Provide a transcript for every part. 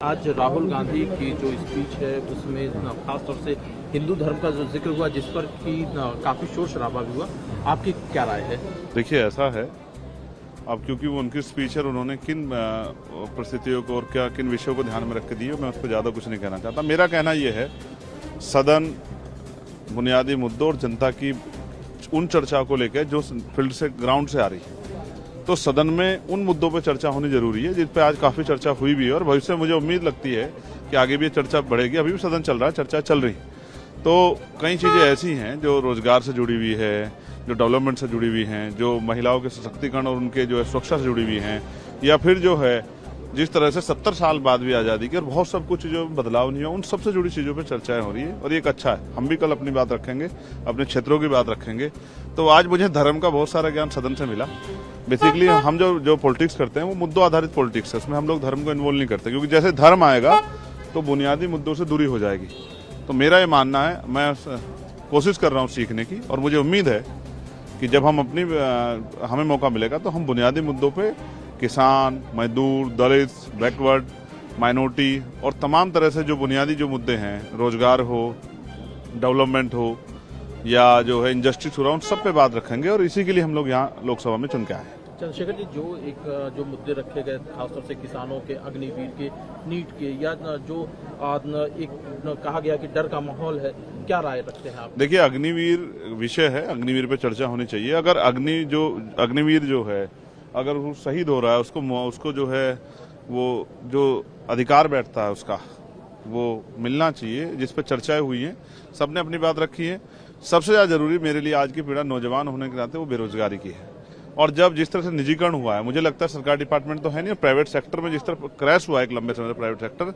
आज राहुल गांधी की जो स्पीच है उसमें खासतौर से हिंदू धर्म का जो जिक्र हुआ, जिस पर कि काफी शोर शराबा भी हुआ। आपकी क्या राय है? देखिए, ऐसा है अब क्योंकि वो उनकी स्पीच है, उन्होंने किन परिस्थितियों को और क्या किन विषयों को ध्यान में रख के दी है, मैं उस पर ज़्यादा कुछ नहीं कहना चाहता। मेरा कहना ये है, सदन बुनियादी मुद्दों और जनता की उन चर्चा को लेकर जो फील्ड से ग्राउंड से आ रही है, तो सदन में उन मुद्दों पर चर्चा होनी जरूरी है, जिस पर आज काफ़ी चर्चा हुई भी है और भविष्य में मुझे उम्मीद लगती है कि आगे भी चर्चा बढ़ेगी। अभी भी सदन चल रहा है, चर्चा चल रही। तो कई चीज़ें ऐसी हैं जो रोजगार से जुड़ी हुई है, जो डेवलपमेंट से जुड़ी हुई हैं, जो महिलाओं के सशक्तिकरण और उनके जो है सुरक्षा से जुड़ी हुई हैं, या फिर जो है जिस तरह से 70 साल बाद भी आज़ादी की और बहुत सब कुछ जो बदलाव नहीं हुआ, उन सबसे जुड़ी चीज़ों पे चर्चाएं हो रही है और ये एक अच्छा है। हम भी कल अपनी बात रखेंगे, अपने क्षेत्रों की बात रखेंगे। तो आज मुझे धर्म का बहुत सारा ज्ञान सदन से मिला। बेसिकली हम जो पॉलिटिक्स करते हैं वो मुद्दों आधारित पॉलिटिक्स है, उसमें हम लोग धर्म को इन्वॉल्व नहीं करते, क्योंकि जैसे धर्म आएगा तो बुनियादी मुद्दों से दूरी हो जाएगी। तो मेरा ये मानना है, मैं कोशिश कर रहा हूँ सीखने की, और मुझे उम्मीद है कि जब हमें मौका मिलेगा तो हम बुनियादी मुद्दों पे किसान, मजदूर, दलित, बैकवर्ड, माइनॉरिटी और तमाम तरह से जो बुनियादी जो मुद्दे हैं, रोजगार हो, डेवलपमेंट हो, या जो है इंडस्ट्रीज हो रहा, उन सब पे बात रखेंगे। और इसी के लिए हम लोग यहाँ लोकसभा में चुन के आए हैं। चंद्रशेखर जी, जो मुद्दे रखे गए खासतौर से किसानों के, अग्निवीर के, नीट के, या जो एक कहा गया कि डर का माहौल है, क्या राय रखते हैं आप? देखिए, अग्निवीर विषय है, अग्निवीर पे चर्चा होनी चाहिए। अगर अग्निवीर जो है अगर वो शहीद हो रहा है, उसको जो है वो जो अधिकार बैठता है उसका वो मिलना चाहिए, जिस पर चर्चाएं हुई हैं, सबने अपनी बात रखी है। सबसे ज्यादा जरूरी मेरे लिए आज की पीड़ा नौजवान होने के नाते वो बेरोजगारी की है। और जब जिस तरह से निजीकरण हुआ है, मुझे लगता है सरकार डिपार्टमेंट तो है नहीं, प्राइवेट सेक्टर में जिस तरह क्रैश हुआ है एक लंबे समय से प्राइवेट सेक्टर,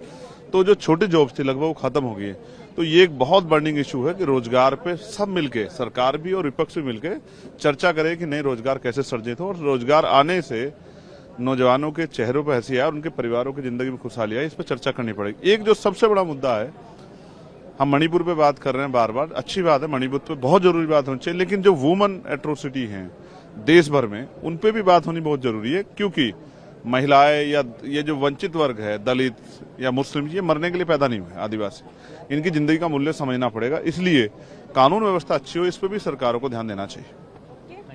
तो जो छोटी जॉब्स थी लगभग वो खत्म हो गई है। तो ये एक बहुत बर्निंग इशू है कि रोजगार पे सब मिलके, सरकार भी और विपक्ष भी मिलके चर्चा करे कि नए रोजगार कैसे सृजित हो, और रोजगार आने से नौजवानों के चेहरों पर हंसी आए और उनके परिवारों की जिंदगी में खुशहाली आए। इस पर चर्चा करनी पड़ेगी। एक जो सबसे बड़ा मुद्दा है, हम मणिपुर पे बात कर रहे हैं बार बार, अच्छी बात है, मणिपुर पे बहुत जरूरी बात होनी चाहिए, लेकिन जो वुमन एट्रोसिटी है देश भर में, उन पे भी बात होनी बहुत जरूरी है, क्योंकि महिलाएं या ये जो वंचित वर्ग है, दलित या मुस्लिम, ये मरने के लिए पैदा नहीं हुए, आदिवासी, इनकी जिंदगी का मूल्य समझना पड़ेगा। इसलिए कानून व्यवस्था अच्छी हो, इस पर भी सरकारों को ध्यान देना चाहिए।